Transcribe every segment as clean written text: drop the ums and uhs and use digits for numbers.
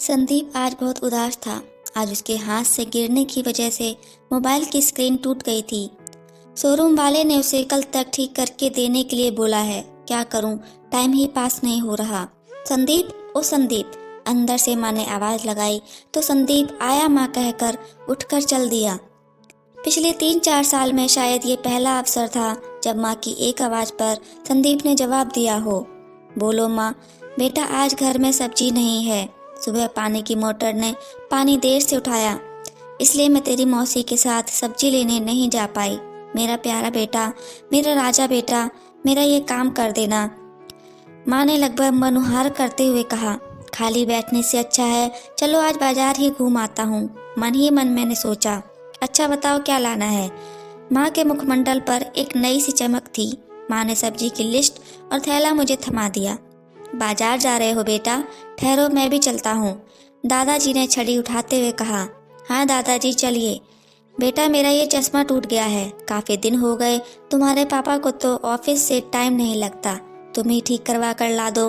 संदीप आज बहुत उदास था। आज उसके हाथ से गिरने की वजह से मोबाइल की स्क्रीन टूट गई थी। शोरूम वाले ने उसे कल तक ठीक करके देने के लिए बोला है। क्या करूं, टाइम ही पास नहीं हो रहा। संदीप, ओ संदीप, अंदर से माँ ने आवाज लगाई तो संदीप आया माँ कहकर उठकर चल दिया। पिछले 3-4 साल में शायद ये पहला अवसर था जब माँ की एक आवाज पर संदीप ने जवाब दिया हो। बोलो माँ। बेटा, आज घर में सब्जी नहीं है। सुबह पानी की मोटर ने पानी देर से उठाया, इसलिए मैं तेरी मौसी के साथ सब्जी लेने नहीं जा पाई। मेरा प्यारा बेटा, मेरा राजा बेटा, मेरा ये काम कर देना। माँ ने लगभग मनुहार करते हुए कहा। खाली बैठने से अच्छा है चलो आज बाजार ही घूम आता हूँ। मन ही मन मैंने सोचा। अच्छा बताओ क्या लाना है। माँ के मुखमंडल पर एक नई सी चमक थी। माँ ने सब्जी की लिस्ट और थैला मुझे थमा दिया। बाजार जा रहे हो बेटा? ठहरो, मैं भी चलता हूँ, दादाजी ने छड़ी उठाते हुए कहा। हाँ दादाजी चलिए। बेटा, मेरा ये चश्मा टूट गया है। काफी दिन हो गए, तुम्हारे पापा को तो ऑफिस से टाइम नहीं लगता, तुम ही ठीक करवा कर ला दो।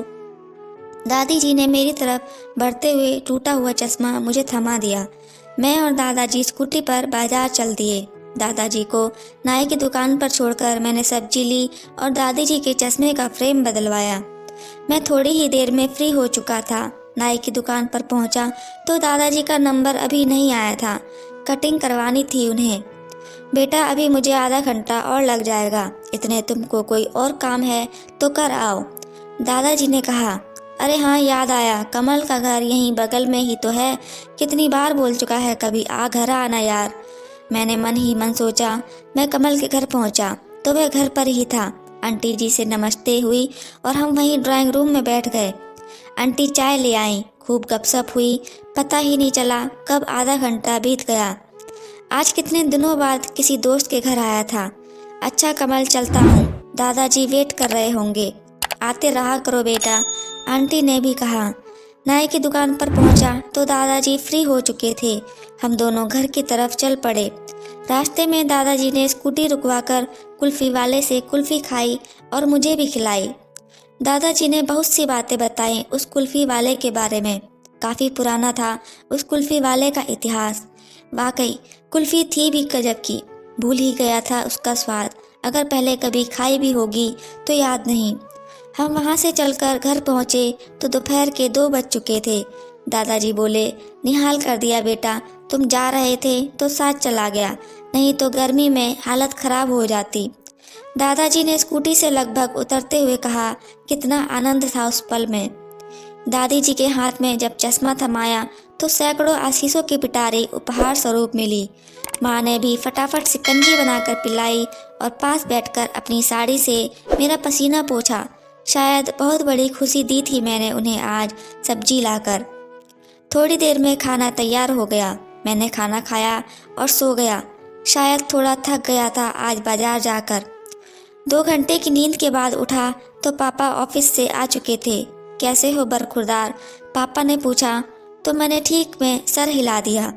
दादी जी ने मेरी तरफ बढ़ते हुए टूटा हुआ चश्मा मुझे थमा दिया। मैं और दादाजी स्कूटी पर बाजार चल दिए। दादाजी को नाई की दुकान पर छोड़कर मैंने सब्जी ली और दादी जी के चश्मे का फ्रेम बदलवाया। मैं थोड़ी ही देर में फ्री हो चुका था। नाई की दुकान पर पहुंचा तो दादाजी का नंबर अभी नहीं आया था। कटिंग करवानी थी उन्हें। बेटा, अभी मुझे आधा घंटा और लग जाएगा। इतने तुमको कोई और काम है तो कर आओ, दादाजी ने कहा। अरे हाँ, याद आया, कमल का घर यहीं बगल में ही तो है। कितनी बार बोल चुका है, कभी घर आना यार। मैंने मन ही मन सोचा। मैं कमल के घर पहुंचा तो वह घर पर ही था। आंटी जी से नमस्ते हुई और हम वहीं ड्राइंग रूम में बैठ गए। आंटी चाय ले आई, खूब गपशप हुई। पता ही नहीं चला कब आधा घंटा बीत गया। आज कितने दिनों बाद किसी दोस्त के घर आया था। अच्छा कमल, चलता हूँ, दादाजी वेट कर रहे होंगे। आते रहा करो बेटा, आंटी ने भी कहा। नाई की दुकान पर पहुंचा तो दादाजी फ्री हो चुके थे। हम दोनों घर की तरफ चल पड़े। रास्ते में दादाजी ने स्कूटी रुकवाकर कुल्फी वाले से कुल्फी खाई और मुझे भी खिलाई। दादाजी ने बहुत सी बातें बताई उस कुल्फी वाले के बारे में। काफी पुराना था उस कुल्फी वाले का इतिहास। वाकई कुल्फी थी भी गजब की। भूल ही गया था उसका स्वाद। अगर पहले कभी खाई भी होगी तो याद नहीं। हम वहां से चलकर घर पहुंचे तो दोपहर के 2 बज चुके थे। दादाजी बोले, निहाल कर दिया बेटा, तुम जा रहे थे तो साथ चला गया, नहीं तो गर्मी में हालत खराब हो जाती। दादाजी ने स्कूटी से लगभग उतरते हुए कहा। कितना आनंद था उस पल में। दादी जी के हाथ में जब चश्मा थमाया तो सैकड़ों आशीषों की पिटारी उपहार स्वरूप मिली। माँ ने भी फटाफट शिकंजी बनाकर पिलाई और पास बैठकर अपनी साड़ी से मेरा पसीना पोंछा। शायद बहुत बड़ी खुशी दी थी मैंने उन्हें आज सब्जी लाकर। थोड़ी देर में खाना तैयार हो गया। मैंने खाना खाया और सो गया। शायद थोड़ा थक गया था आज बाजार जाकर। 2 घंटे की नींद के बाद उठा तो पापा ऑफिस से आ चुके थे। कैसे हो बरखुरदार, पापा ने पूछा तो मैंने ठीक में सर हिला दिया।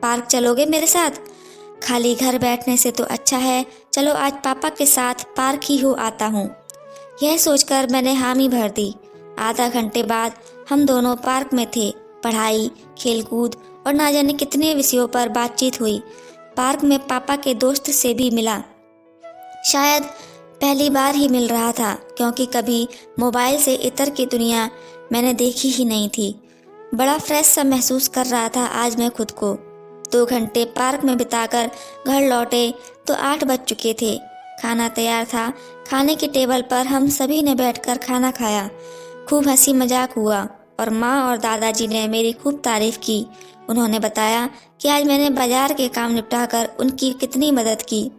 पार्क चलोगे मेरे साथ? खाली घर बैठने से तो अच्छा है चलो आज पापा के साथ पार्क ही हो आता हूँ। यह सोचकर मैंने हामी भर दी। आधा घंटे बाद हम दोनों पार्क में थे। पढ़ाई, खेलकूद और ना जाने कितने विषयों पर बातचीत हुई। पार्क में पापा के दोस्त से भी मिला। शायद पहली बार ही मिल रहा था, क्योंकि कभी मोबाइल से इतर की दुनिया मैंने देखी ही नहीं थी। बड़ा फ्रेश सा महसूस कर रहा था आज मैं खुद को। 2 घंटे पार्क में बिताकर घर लौटे तो 8 बज चुके थे। खाना तैयार था। खाने की टेबल पर हम सभी ने बैठकर खाना खाया। खूब हंसी मजाक हुआ और माँ और दादाजी ने मेरी खूब तारीफ की। उन्होंने बताया कि आज मैंने बाजार के काम निपटाकर उनकी कितनी मदद की।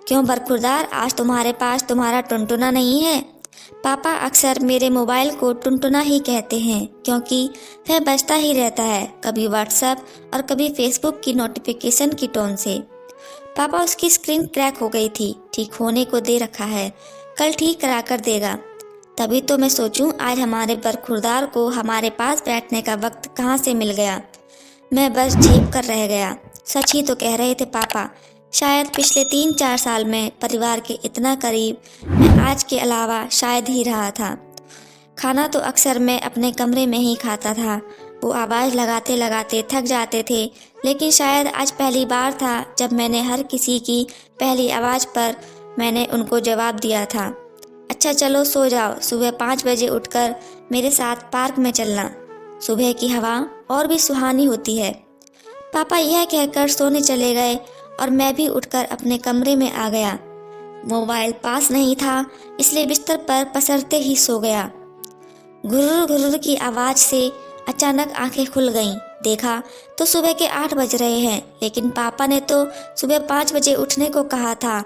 क्यों बरखुरदार, आज तुम्हारे पास तुम्हारा टुनटुना नहीं है? पापा अक्सर मेरे मोबाइल को टुनटुना ही कहते हैं, क्योंकि वह बजता ही रहता है, कभी व्हाट्सएप और कभी फेसबुक की नोटिफिकेशन की टोन से। पापा, उसकी स्क्रीन क्रैक हो गई थी, ठीक होने को दे रखा है, कल ठीक करा कर देगा। तभी तो मैं सोचूं आज हमारे बरखुरदार को हमारे पास बैठने का वक्त कहाँ से मिल गया। मैं बस झेप कर रह गया। सच ही तो कह रहे थे पापा। शायद पिछले 3-4 साल में परिवार के इतना करीब मैं आज के अलावा शायद ही रहा था। खाना तो अक्सर मैं अपने कमरे में ही खाता था वो आवाज़ लगाते लगाते थक जाते थे, लेकिन शायद आज पहली बार था जब मैंने हर किसी की पहली आवाज़ पर मैंने उनको जवाब दिया था। अच्छा चलो सो जाओ, सुबह 5 बजे उठकर मेरे साथ पार्क में चलना, सुबह की हवा और भी सुहानी होती है। पापा यह कहकर सोने चले गए और मैं भी उठकर अपने कमरे में आ गया। मोबाइल पास नहीं था, इसलिए बिस्तर पर पसरते ही सो गया। घुर्र घुर्र की आवाज़ से अचानक आंखें खुल गईं। देखा तो सुबह के 8 बज रहे हैं, लेकिन पापा ने तो सुबह 5 बजे उठने को कहा था।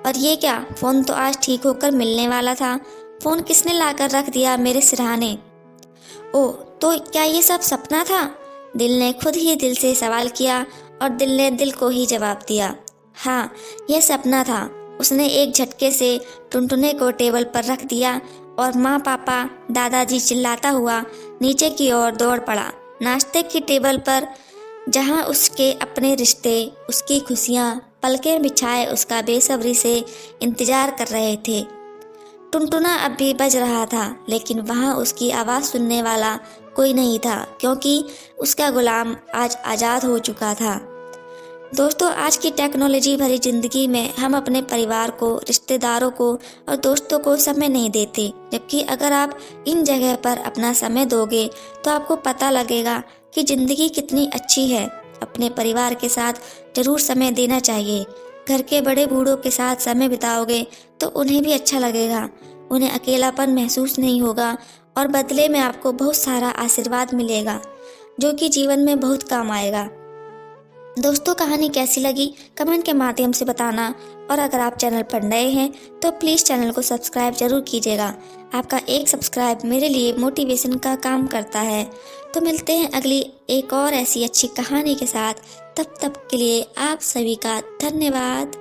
और ये क्या, फ़ोन तो आज ठीक होकर मिलने वाला था, फ़ोन किसने लाकर रख दिया मेरे सिरहाने। ओह, तो क्या ये सब सपना था? दिल ने खुद ही दिल से सवाल किया और दिल ने दिल को ही जवाब दिया। हाँ, यह सपना था। उसने एक झटके से टुनटुने को टेबल पर रख दिया और माँ, पापा, दादाजी चिल्लाता हुआ नीचे की ओर दौड़ पड़ा। नाश्ते की टेबल पर जहाँ उसके अपने रिश्ते, उसकी खुशियाँ पलकें बिछाए उसका बेसब्री से इंतजार कर रहे थे। टुनटुना अब भी बज रहा था, लेकिन वहाँ उसकी आवाज़ सुनने वाला कोई नहीं था, क्योंकि उसका गुलाम आज आज़ाद हो चुका था। दोस्तों, आज की टेक्नोलॉजी भरी ज़िंदगी में हम अपने परिवार को, रिश्तेदारों को और दोस्तों को समय नहीं देते, जबकि अगर आप इन जगह पर अपना समय दोगे तो आपको पता लगेगा कि ज़िंदगी कितनी अच्छी है। अपने परिवार के साथ ज़रूर समय देना चाहिए। घर के बड़े बूढ़ों के साथ समय बिताओगे तो उन्हें भी अच्छा लगेगा, उन्हें अकेलापन महसूस नहीं होगा और बदले में आपको बहुत सारा आशीर्वाद मिलेगा, जो कि जीवन में बहुत काम आएगा। दोस्तों, कहानी कैसी लगी कमेंट के माध्यम से बताना, और अगर आप चैनल पर नए हैं तो प्लीज़ चैनल को सब्सक्राइब जरूर कीजिएगा। आपका एक सब्सक्राइब मेरे लिए मोटिवेशन का काम करता है। तो मिलते हैं अगली एक और ऐसी अच्छी कहानी के साथ। तब तक के लिए आप सभी का धन्यवाद।